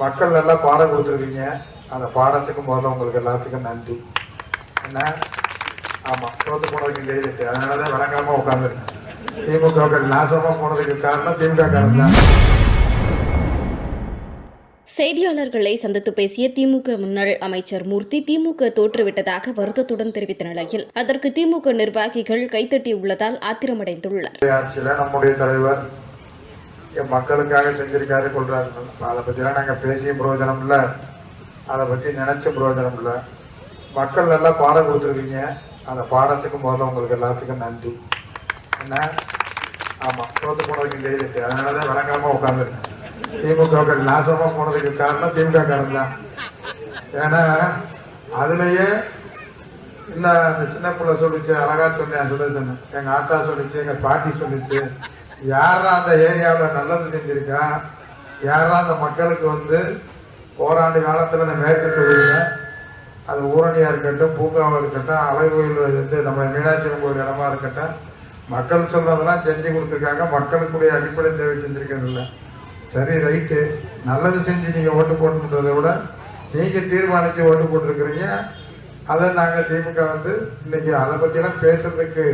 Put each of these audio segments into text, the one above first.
மக்கள் நல்லா பாடம் கொடுத்துருக்கீங்க. அந்த பாடத்துக்கு முதல்ல உங்களுக்கு எல்லாத்துக்கும் நன்றி. என்ன ஆமாம், தோற்று போனதுக்கு கைதட்டு. அதனால தான் விளங்காமல் உட்காந்துருக்கேன். திமுக நாசமாக போனதுக்கு காரணம் திமுக காரணம் தான். செய்தியாளர்களை சந்தித்து பேசிய திமுக முன்னாள் அமைச்சர் மூர்த்தி, திமுக தோற்றுவிட்டதாக வருத்தத்துடன் தெரிவித்த நிலையில் அதற்கு திமுக நிர்வாகிகள் கைத்தட்டியுள்ளதால் ஆத்திரமடைந்துள்ளனர். நம்முடைய தலைவர் மக்களுக்காக செஞ்சிருக்காரு கொள்றாரு. அதை பற்றிலாம் நாங்கள் பேசிய பிரயோஜனம் இல்லை, அதை பற்றி நினைச்ச பிரயோஜனம் இல்லை. மக்கள் நல்லா பாடம் கொடுத்துருக்கீங்க. அந்த பாடத்துக்கு முதல்ல உங்களுக்கு எல்லாத்துக்கும் நன்றி. என்ன ஆமாம், தோற்று போனதுக்கு கைதட்டு. அதனால தான் விளங்காமல் உட்காந்துருக்கேன். திமுக நாசமாக போனதுக்கு காரணம் திமுக காரணம் தான். ஏன்னா அதுலேயே இன்னும் அந்த சின்ன பிள்ளை சொல்லிச்சு, அழகா சொன்னேன், சொன்னேன், எங்கள் ஆத்தா சொல்லிச்சு, எங்கள் பாட்டி சொல்லிச்சு. யாரா அந்த ஏரியாவில் நல்லது செஞ்சிருக்கா, யாரா அந்த மக்களுக்கு ஓராண்டு காலத்தில் இந்த மேற்கு தொகுதியில் அது ஊரணியாக இருக்கட்டும், பூங்காவாக இருக்கட்டும், அலைகோயில் நம்ம மீனாட்சி கோயில் இடமா இருக்கட்டும், மக்கள் சொல்றதெல்லாம் செஞ்சு கொடுத்துருக்காங்க. மக்களுக்குடைய அடிப்படை தேவை செஞ்சிருக்கிறது இல்லை. சரி, ரைட்டு, நல்லது செஞ்சு நீங்கள் ஓட்டு போட்டுன்றதை விட நீங்கள் தீர்மானித்து ஓட்டு போட்டிருக்கிறீங்க. அதை நாங்கள் திமுக இன்னைக்கு அதை பற்றிலாம் பேசுறதுக்கு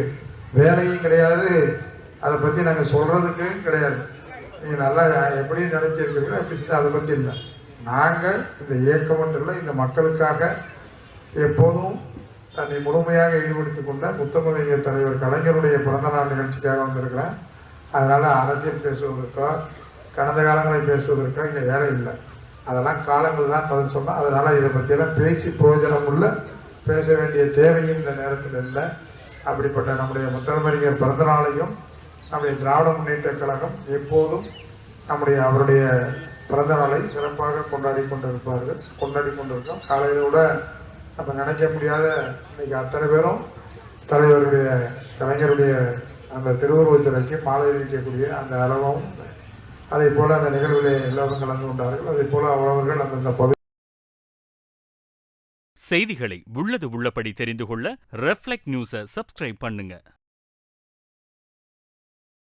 வேலையும் கிடையாது, அதை பற்றி நாங்கள் சொல்கிறதுக்கு கிடையாது. நீங்கள் நல்லா எப்படி நினைச்சிருக்கிறீங்களோ அப்படி, அதை பற்றி இல்லை. நாங்கள் இந்த இயக்கம் இல்லை, இந்த மக்களுக்காக எப்போதும் தன்னை முழுமையாக ஈடுபடுத்திக் கொண்ட முத்தமிழ் தலைவர் கலைஞருடைய பிறந்தநாள் நிகழ்ச்சிக்காக வந்திருக்கிறேன். அதனால் அரசியல் பேசுவதற்கோ கடந்த காலங்களை பேசுவதற்கோ இங்கே வேலை இல்லை. அதெல்லாம் காலங்கள் தான் பதில் சொன்னோம். அதனால் இதை பற்றியெல்லாம் பேசி பிரயோஜனம் உள்ள பேச வேண்டிய தேவையும் இந்த நேரத்தில் இல்லை. அப்படிப்பட்ட நம்முடைய முத்தமிழர் பிறந்தநாளையும் நம்முடைய திராவிட முன்னேற்ற கழகம் எப்போதும் அவருடைய பிறந்த நாளை சிறப்பாக கொண்டாடி கொண்டிருக்கோம். காலையில் கூட நம்ம நினைக்க முடியாத இன்னைக்கு அத்தனை பேரும் தலைவருடைய கலைஞருடைய அந்த திருவுருவச் சிலைக்கு மாலை வைக்கக்கூடிய அந்த அளவும், அதே போல அந்த நிகழ்வில் எல்லாரும் கலந்து கொண்டார்கள். அதே போல அவரவர்கள் அந்த பகுதி செய்திகளை உள்ளது உள்ளபடி தெரிந்து கொள்ள ரெஃப்ளெக்ட் நியூஸை சப்ஸ்கிரைப் பண்ணுங்க.